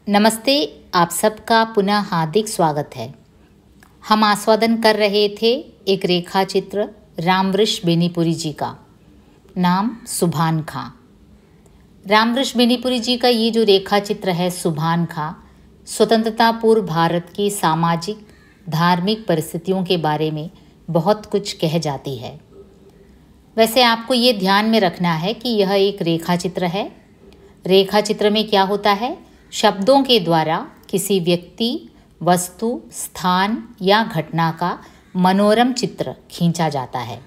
नमस्ते, आप सबका पुनः हार्दिक स्वागत है। हम आस्वादन कर रहे थे एक रेखा चित्र रामवृष बेनीपुरी जी का। नाम सुभान खां। रामवृष बेनीपुरी जी का ये जो रेखा चित्र है सुभान खां, स्वतंत्रता पूर्व भारत की सामाजिक धार्मिक परिस्थितियों के बारे में बहुत कुछ कह जाती है। वैसे आपको ये ध्यान में रखना है कि यह एक रेखा चित्र है। रेखा चित्र में क्या होता है? शब्दों के द्वारा किसी व्यक्ति, वस्तु, स्थान या घटना का मनोरम चित्र खींचा जाता है।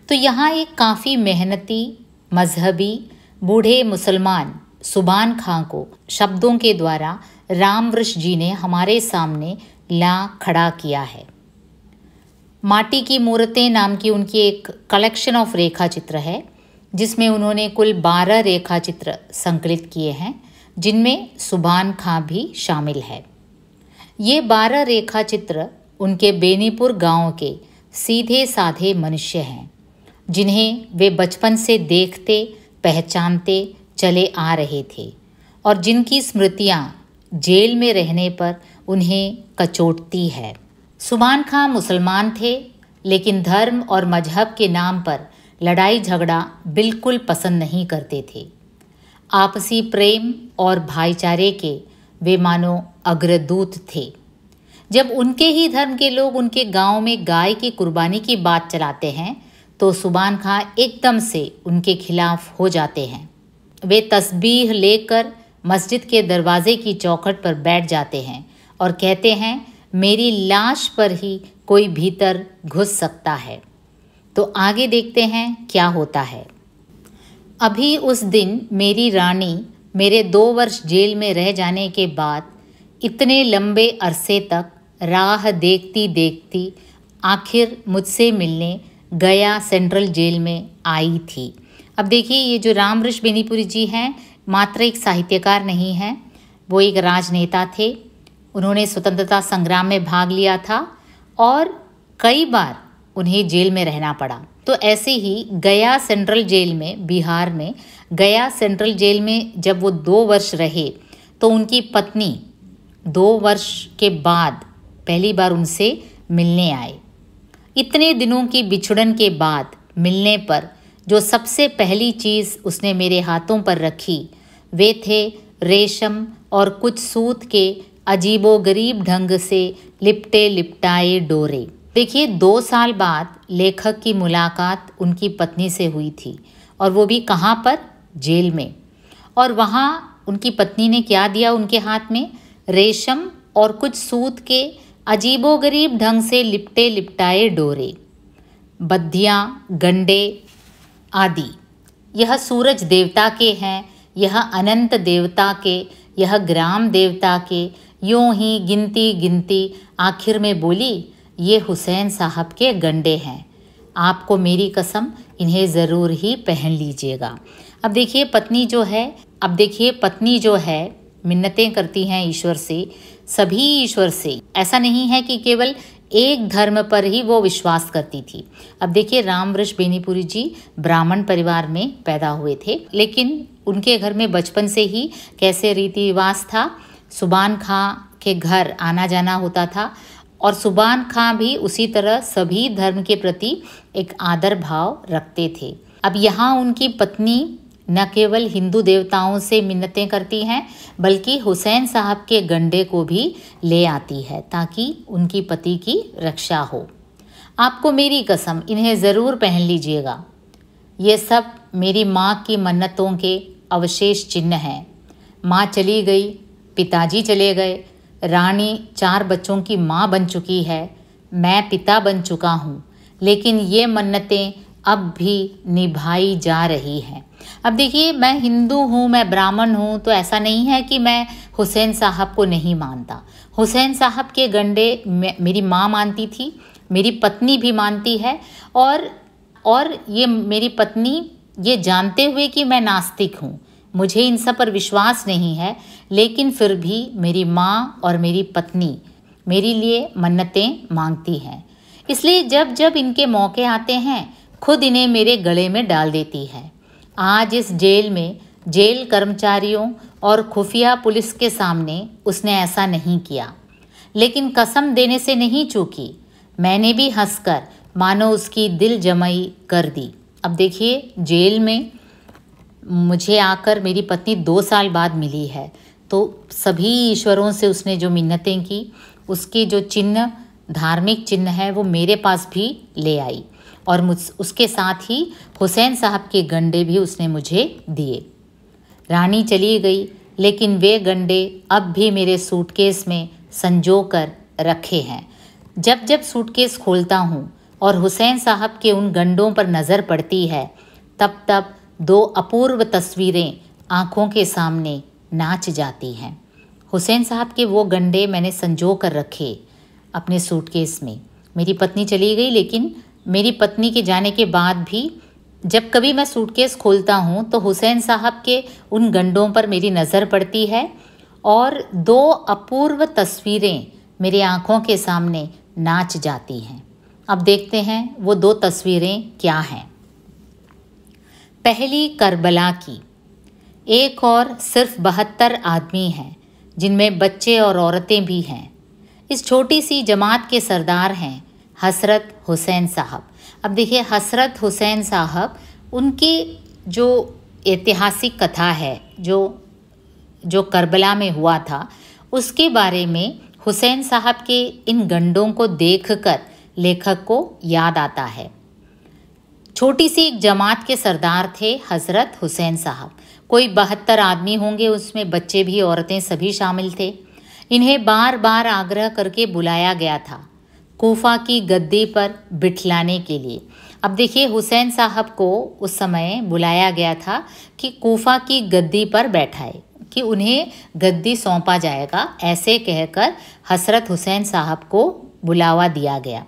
तो यहाँ एक काफ़ी मेहनती, मजहबी, बूढ़े मुसलमान सुभान खां को शब्दों के द्वारा रामवृष जी ने हमारे सामने ला खड़ा किया है। माटी की मूर्तें नाम की उनकी एक कलेक्शन ऑफ रेखा चित्र है, जिसमें उन्होंने कुल 12 रेखा चित्र संकलित किए हैं, जिनमें सुभान खां भी शामिल है। ये 12 रेखा चित्र उनके बेनीपुर गांव के सीधे साधे मनुष्य हैं, जिन्हें वे बचपन से देखते पहचानते चले आ रहे थे और जिनकी स्मृतियां जेल में रहने पर उन्हें कचोटती है। सुभान खां मुसलमान थे, लेकिन धर्म और मजहब के नाम पर लड़ाई झगड़ा बिल्कुल पसंद नहीं करते थे। आपसी प्रेम और भाईचारे के वे मानो अग्रदूत थे। जब उनके ही धर्म के लोग उनके गांव में गाय की कुर्बानी की बात चलाते हैं तो सुभान खां एकदम से उनके खिलाफ हो जाते हैं। वे तस्बीह लेकर मस्जिद के दरवाजे की चौखट पर बैठ जाते हैं और कहते हैं, मेरी लाश पर ही कोई भीतर घुस सकता है। तो आगे देखते हैं क्या होता है। अभी उस दिन मेरी रानी मेरे 2 वर्ष जेल में रह जाने के बाद इतने लंबे अरसे तक राह देखती देखती आखिर मुझसे मिलने गया सेंट्रल जेल में आई थी। अब देखिए, ये जो रामवृष बेनीपुरी जी हैं, मात्र एक साहित्यकार नहीं हैं, वो एक राजनेता थे। उन्होंने स्वतंत्रता संग्राम में भाग लिया था और कई बार उन्हें जेल में रहना पड़ा। तो ऐसे ही गया सेंट्रल जेल में, बिहार में गया सेंट्रल जेल में जब वो 2 वर्ष रहे तो उनकी पत्नी 2 वर्ष के बाद पहली बार उनसे मिलने आए। इतने दिनों की बिछुड़न के बाद मिलने पर जो सबसे पहली चीज़ उसने मेरे हाथों पर रखी वे थे रेशम और कुछ सूत के अजीबोगरीब ढंग से लिपटे लिपटाए डोरे। देखिए, 2 साल बाद लेखक की मुलाकात उनकी पत्नी से हुई थी, और वो भी कहाँ पर? जेल में। और वहाँ उनकी पत्नी ने क्या दिया उनके हाथ में? रेशम और कुछ सूत के अजीबोगरीब ढंग से लिपटे लिपटाए डोरे, बद्धियाँ, गंडे आदि। यह सूरज देवता के हैं, यह अनंत देवता के, यह ग्राम देवता के। यूं ही गिनती गिनती आखिर में बोली, ये हुसैन साहब के गंडे हैं, आपको मेरी कसम इन्हें ज़रूर ही पहन लीजिएगा। अब देखिए पत्नी जो है मिन्नतें करती हैं ईश्वर से, सभी ईश्वर से। ऐसा नहीं है कि केवल एक धर्म पर ही वो विश्वास करती थी। अब देखिए, रामवृष बेनीपुरी जी ब्राह्मण परिवार में पैदा हुए थे, लेकिन उनके घर में बचपन से ही कैसे रीति रिवाज था, सुभान खां के घर आना जाना होता था और सुभान खां भी उसी तरह सभी धर्म के प्रति एक आदर भाव रखते थे। अब यहाँ उनकी पत्नी न केवल हिंदू देवताओं से मिन्नतें करती हैं, बल्कि हुसैन साहब के गंडे को भी ले आती है ताकि उनकी पति की रक्षा हो। आपको मेरी कसम इन्हें ज़रूर पहन लीजिएगा। ये सब मेरी माँ की मन्नतों के अवशेष चिन्ह हैं। माँ चली गई, पिताजी चले गए, रानी 4 बच्चों की माँ बन चुकी है, मैं पिता बन चुका हूँ, लेकिन ये मन्नतें अब भी निभाई जा रही हैं। अब देखिए, मैं हिंदू हूँ, मैं ब्राह्मण हूँ, तो ऐसा नहीं है कि मैं हुसैन साहब को नहीं मानता। हुसैन साहब के गंडे मेरी माँ मानती थी, मेरी पत्नी भी मानती है, और ये मेरी पत्नी ये जानते हुए कि मैं नास्तिक हूँ, मुझे इन सब पर विश्वास नहीं है, लेकिन फिर भी मेरी माँ और मेरी पत्नी मेरे लिए मन्नतें मांगती हैं। इसलिए जब जब इनके मौके आते हैं खुद इन्हें मेरे गले में डाल देती है। आज इस जेल में जेल कर्मचारियों और खुफिया पुलिस के सामने उसने ऐसा नहीं किया, लेकिन कसम देने से नहीं चूकी। मैंने भी हंसकर मानो उसकी दिल जमाई कर दी। अब देखिए, जेल में मुझे आकर मेरी पत्नी 2 साल बाद मिली है, तो सभी ईश्वरों से उसने जो मिन्नतें की, उसके जो चिन्ह, धार्मिक चिन्ह है, वो मेरे पास भी ले आई और उसके साथ ही हुसैन साहब के गंडे भी उसने मुझे दिए। रानी चली गई, लेकिन वे गंडे अब भी मेरे सूटकेस में संजो कर रखे हैं। जब जब सूटकेस खोलता हूँ और हुसैन साहब के उन गंडों पर नज़र पड़ती है, तब तब 2 अपूर्व तस्वीरें आँखों के सामने नाच जाती हैं। हुसैन साहब के वो गंडे मैंने संजो कर रखे अपने सूटकेस में। मेरी पत्नी चली गई, लेकिन मेरी पत्नी के जाने के बाद भी जब कभी मैं सूटकेस खोलता हूँ तो हुसैन साहब के उन गंडों पर मेरी नज़र पड़ती है और 2 अपूर्व तस्वीरें मेरी आँखों के सामने नाच जाती हैं। अब देखते हैं वो 2 तस्वीरें क्या हैं। पहली करबला की। एक और सिर्फ 72 आदमी हैं, जिनमें बच्चे और औरतें भी हैं। इस छोटी सी जमात के सरदार हैं हसरत हुसैन साहब। अब देखिए, हसरत हुसैन साहब, उनकी जो ऐतिहासिक कथा है, जो करबला में हुआ था, उसके बारे में हुसैन साहब के इन गंडों को देखकर लेखक को याद आता है। छोटी सी एक जमात के सरदार थे हज़रत हुसैन साहब। कोई 72 आदमी होंगे, उसमें बच्चे भी, औरतें सभी शामिल थे। इन्हें बार बार आग्रह करके बुलाया गया था कूफा की गद्दी पर बिठलाने के लिए। अब देखिए, हुसैन साहब को उस समय बुलाया गया था कि कूफा की गद्दी पर बैठाए, कि उन्हें गद्दी सौंपा जाएगा, ऐसे कहकर हज़रत हुसैन साहब को बुलावा दिया गया।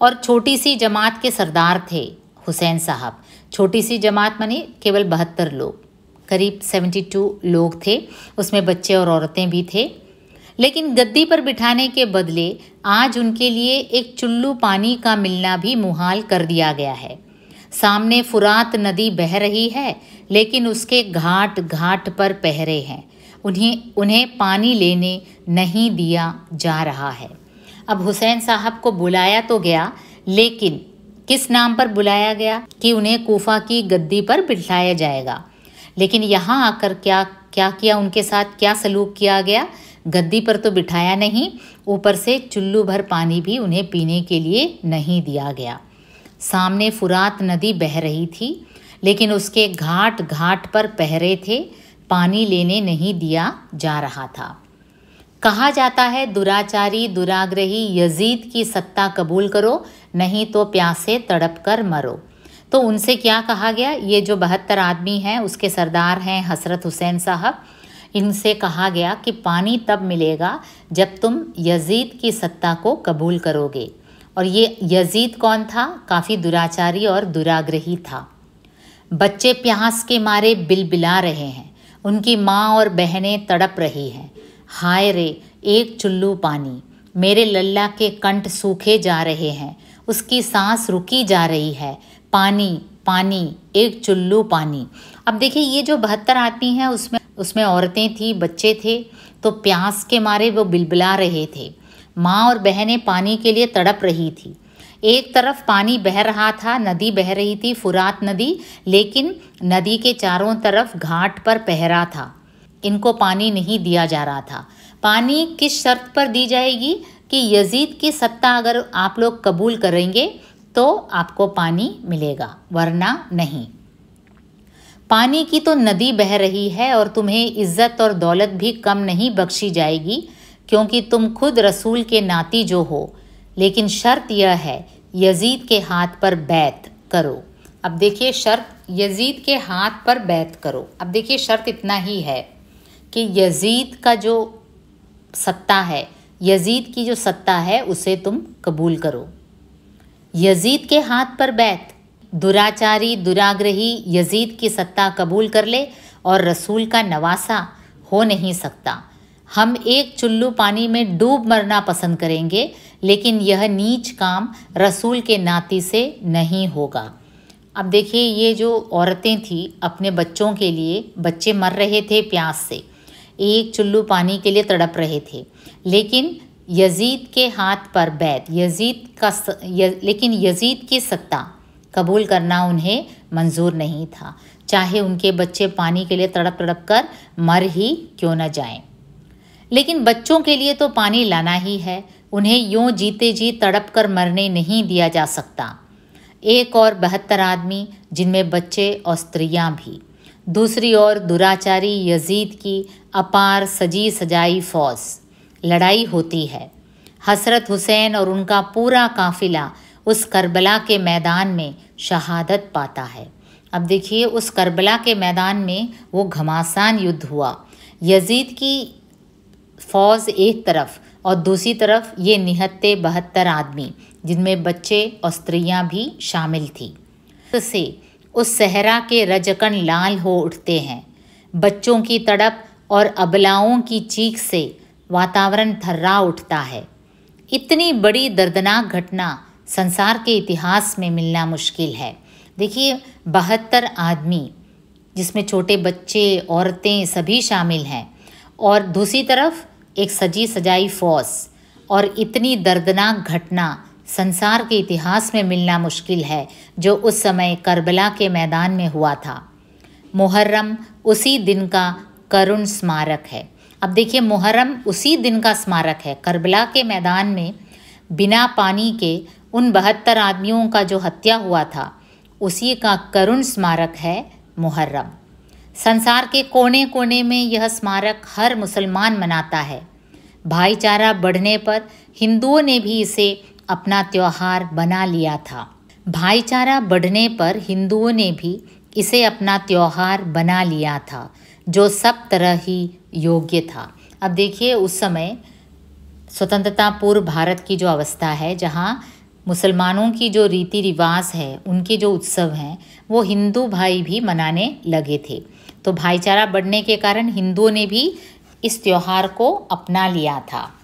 और छोटी सी जमात के सरदार थे हुसैन साहब। छोटी सी जमात माने केवल 72 लोग, करीब 72 लोग थे, उसमें बच्चे और औरतें भी थे। लेकिन गद्दी पर बिठाने के बदले आज उनके लिए एक चुल्लू पानी का मिलना भी मुहाल कर दिया गया है। सामने फुरात नदी बह रही है, लेकिन उसके घाट घाट पर पहरे हैं। उन्हें पानी लेने नहीं दिया जा रहा है। अब हुसैन साहब को बुलाया तो गया, लेकिन किस नाम पर बुलाया गया कि उन्हें कूफा की गद्दी पर बिठाया जाएगा। लेकिन यहाँ आकर क्या किया उनके साथ, क्या सलूक किया गया? गद्दी पर तो बिठाया नहीं, ऊपर से चुल्लू भर पानी भी उन्हें पीने के लिए नहीं दिया गया। सामने फुरात नदी बह रही थी, लेकिन उसके घाट घाट पर पहरे थे, पानी लेने नहीं दिया जा रहा था। कहा जाता है, दुराचारी दुराग्रही यजीद की सत्ता कबूल करो, नहीं तो प्यासे तड़प कर मरो। तो उनसे क्या कहा गया? ये जो 72 आदमी हैं, उसके सरदार हैं हज़रत हुसैन साहब। इनसे कहा गया कि पानी तब मिलेगा जब तुम यजीद की सत्ता को कबूल करोगे। और ये यजीद कौन था? काफ़ी दुराचारी और दुराग्रही था। बच्चे प्यास के मारे बिलबिला रहे हैं, उनकी माँ और बहनें तड़प रही हैं। हाय रे, एक चुल्लू पानी, मेरे लल्ला के कंठ सूखे जा रहे हैं, उसकी सांस रुकी जा रही है। पानी पानी, एक चुल्लू पानी। अब देखिए, ये जो 72 आदमी हैं, उसमें औरतें थी, बच्चे थे, तो प्यास के मारे वो बिलबिला रहे थे। माँ और बहनें पानी के लिए तड़प रही थी। एक तरफ पानी बह रहा था, नदी बह रही थी, फुरात नदी, लेकिन नदी के चारों तरफ घाट पर पहरा था। इनको पानी नहीं दिया जा रहा था। पानी किस शर्त पर दी जाएगी? कि यजीद की सत्ता अगर आप लोग कबूल करेंगे तो आपको पानी मिलेगा, वरना नहीं। पानी की तो नदी बह रही है और तुम्हें इज्जत और दौलत भी कम नहीं बख्शी जाएगी, क्योंकि तुम खुद रसूल के नाती जो हो। लेकिन शर्त यह है, यजीद के हाथ पर बैत करो। अब देखिए, शर्त यजीद के हाथ पर बैत करो। अब देखिए, शर्त इतना ही है कि यजीद का जो सत्ता है, यजीद की जो सत्ता है, उसे तुम कबूल करो। यजीद के हाथ पर बैत, दुराचारी दुराग्रही यजीद की सत्ता कबूल कर ले और रसूल का नवासा हो नहीं सकता। हम एक चुल्लू पानी में डूब मरना पसंद करेंगे, लेकिन यह नीच काम रसूल के नाती से नहीं होगा। अब देखिए, ये जो औरतें थी, अपने बच्चों के लिए, बच्चे मर रहे थे प्यास से, एक चुल्लू पानी के लिए तड़प रहे थे। लेकिन यजीद के हाथ पर बैत लेकिन यजीद की सत्ता कबूल करना उन्हें मंजूर नहीं था, चाहे उनके बच्चे पानी के लिए तड़प तड़प कर मर ही क्यों न जाएं। लेकिन बच्चों के लिए तो पानी लाना ही है, उन्हें यूं जीते जी तड़प कर मरने नहीं दिया जा सकता। एक और 72 आदमी, जिनमें बच्चे और स्त्रियां भी। दूसरी ओर दुराचारी यजीद की अपार सजी सजाई फौज। लड़ाई होती है। हसरत हुसैन और उनका पूरा काफिला उस करबला के मैदान में शहादत पाता है। अब देखिए, उस करबला के मैदान में वो घमासान युद्ध हुआ। यजीद की फौज एक तरफ और दूसरी तरफ ये निहत्ते 72 आदमी, जिनमें बच्चे और स्त्रियां भी शामिल थी। से उस सहरा के रजकन लाल हो उठते हैं। बच्चों की तड़प और अबलाओं की चीख से वातावरण थर्रा उठता है। इतनी बड़ी दर्दनाक घटना संसार के इतिहास में मिलना मुश्किल है। देखिए, 72 आदमी, जिसमें छोटे बच्चे, औरतें सभी शामिल हैं, और दूसरी तरफ एक सजी सजाई फौज, और इतनी दर्दनाक घटना संसार के इतिहास में मिलना मुश्किल है जो उस समय करबला के मैदान में हुआ था। मुहर्रम उसी दिन का करुण स्मारक है। अब देखिए, मुहर्रम उसी दिन का स्मारक है। करबला के मैदान में बिना पानी के उन 72 आदमियों का जो हत्या हुआ था, उसी का करुण स्मारक है मुहर्रम। संसार के कोने कोने में यह स्मारक हर मुसलमान मनाता है। भाईचारा बढ़ने पर हिंदुओं ने भी इसे अपना त्योहार बना लिया था। भाईचारा बढ़ने पर हिंदुओं ने भी इसे अपना त्योहार बना लिया था, जो सब तरह ही योग्य था। अब देखिए, उस समय स्वतंत्रता पूर्व भारत की जो अवस्था है, जहाँ मुसलमानों की जो रीति रिवाज है, उनके जो उत्सव हैं, वो हिंदू भाई भी मनाने लगे थे। तो भाईचारा बढ़ने के कारण हिंदुओं ने भी इस त्योहार को अपना लिया था।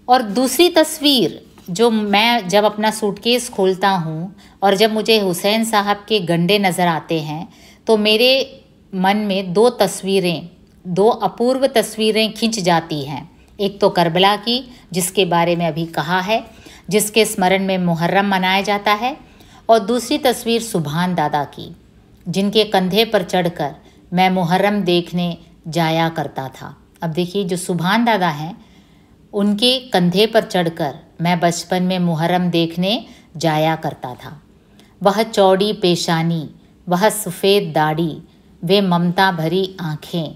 और दूसरी तस्वीर, जो मैं जब अपना सूटकेस खोलता हूँ और जब मुझे हुसैन साहब के गंडे नज़र आते हैं, तो मेरे मन में दो अपूर्व तस्वीरें खिंच जाती हैं। एक तो करबला की, जिसके बारे में अभी कहा है, जिसके स्मरण में मुहर्रम मनाया जाता है, और दूसरी तस्वीर सुभान दादा की, जिनके कंधे पर चढ़कर मैं मुहर्रम देखने जाया करता था। अब देखिए, जो सुभान दादा हैं, उनके कंधे पर चढ़कर मैं बचपन में मुहर्रम देखने जाया करता था। वह चौड़ी पेशानी, वह सफ़ेद दाढ़ी, वे ममता भरी आँखें।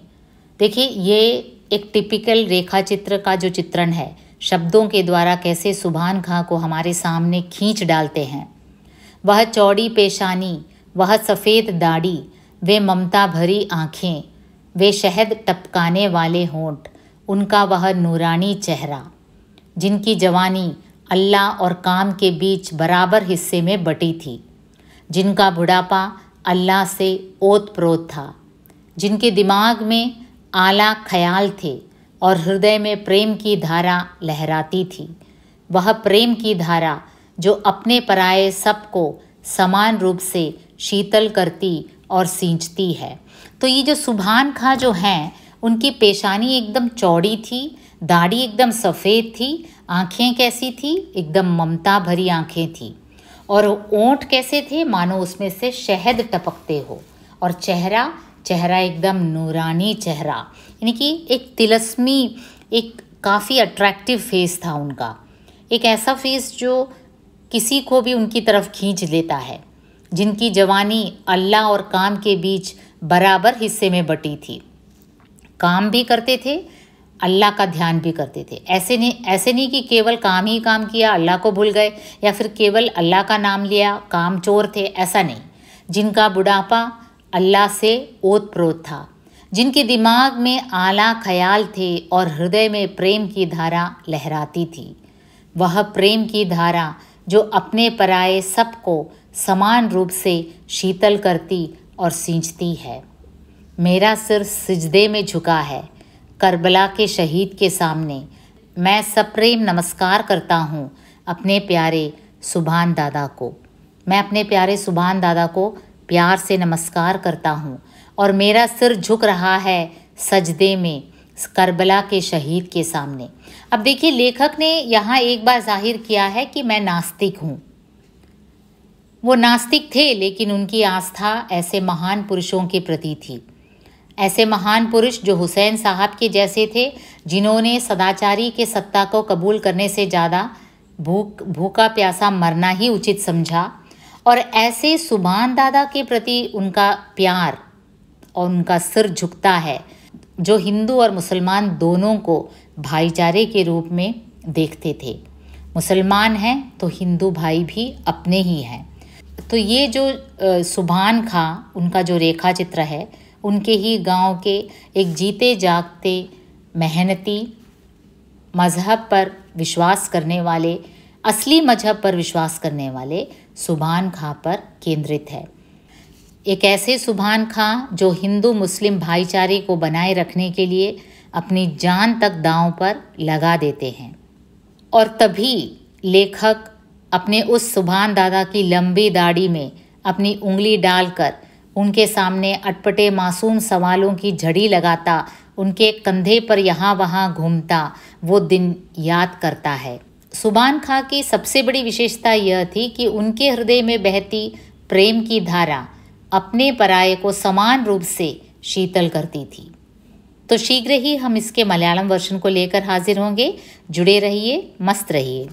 देखिए, ये एक टिपिकल रेखा चित्र का जो चित्रण है, शब्दों के द्वारा कैसे सुभान खां को हमारे सामने खींच डालते हैं। वह चौड़ी पेशानी, वह सफ़ेद दाढ़ी, वे ममता भरी आँखें, वे शहद टपकाने वाले होंठ, उनका वह नूरानी चेहरा, जिनकी जवानी अल्लाह और काम के बीच बराबर हिस्से में बटी थी, जिनका बुढ़ापा अल्लाह से ओत-प्रोत था, जिनके दिमाग में आला ख्याल थे और हृदय में प्रेम की धारा लहराती थी। वह प्रेम की धारा जो अपने पराये सबको समान रूप से शीतल करती और सींचती है। तो ये जो सुभान खां जो हैं, उनकी पेशानी एकदम चौड़ी थी, दाढ़ी एकदम सफ़ेद थी, आँखें कैसी थी, एकदम ममता भरी आँखें थी, और ओंठ कैसे थे, मानो उसमें से शहद टपकते हो, और चेहरा एकदम नूरानी चेहरा, यानी कि एक तिलस्मी, एक काफ़ी अट्रैक्टिव फेस था उनका। एक ऐसा फेस जो किसी को भी उनकी तरफ खींच लेता है, जिनकी जवानी अल्लाह और काम के बीच बराबर हिस्से में बटी थी। काम भी करते थे, अल्लाह का ध्यान भी करते थे। ऐसे नहीं कि केवल काम ही काम किया, अल्लाह को भूल गए, या फिर केवल अल्लाह का नाम लिया, काम चोर थे, ऐसा नहीं। जिनका बुढ़ापा अल्लाह से ओत-प्रोत था, जिनके दिमाग में आला ख्याल थे और हृदय में प्रेम की धारा लहराती थी। वह प्रेम की धारा जो अपने पराये सबको समान रूप से शीतल करती और सींचती है। मेरा सिर सिजदे में झुका है करबला के शहीद के सामने। मैं सप्रेम नमस्कार करता हूँ अपने प्यारे सुभान दादा को। मैं अपने प्यारे सुभान दादा को प्यार से नमस्कार करता हूँ, और मेरा सिर झुक रहा है सजदे में करबला के शहीद के सामने। अब देखिए, लेखक ने यहाँ एक बार जाहिर किया है कि मैं नास्तिक हूँ। वो नास्तिक थे, लेकिन उनकी आस्था ऐसे महान पुरुषों के प्रति थी। ऐसे महान पुरुष जो हुसैन साहब के जैसे थे, जिन्होंने सदाचारी के सत्ता को कबूल करने से ज़्यादा भूखा प्यासा मरना ही उचित समझा। और ऐसे सुभान दादा के प्रति उनका प्यार और उनका सिर झुकता है, जो हिंदू और मुसलमान दोनों को भाईचारे के रूप में देखते थे। मुसलमान हैं तो हिंदू भाई भी अपने ही हैं। तो ये जो सुभान खां, उनका जो रेखा चित्र है, उनके ही गांव के एक जीते जागते मेहनती, मज़हब पर विश्वास करने वाले, असली मज़हब पर विश्वास करने वाले सुभान खां पर केंद्रित है। एक ऐसे सुभान खां जो हिंदू मुस्लिम भाईचारे को बनाए रखने के लिए अपनी जान तक दांव पर लगा देते हैं। और तभी लेखक अपने उस सुभान दादा की लंबी दाढ़ी में अपनी उंगली डालकर उनके सामने अटपटे मासूम सवालों की झड़ी लगाता, उनके कंधे पर यहाँ वहाँ घूमता वो दिन याद करता है। सुभान खां की सबसे बड़ी विशेषता यह थी कि उनके हृदय में बहती प्रेम की धारा अपने पराये को समान रूप से शीतल करती थी। तो शीघ्र ही हम इसके मलयालम वर्षन को लेकर हाजिर होंगे। जुड़े रहिए, मस्त रहिए।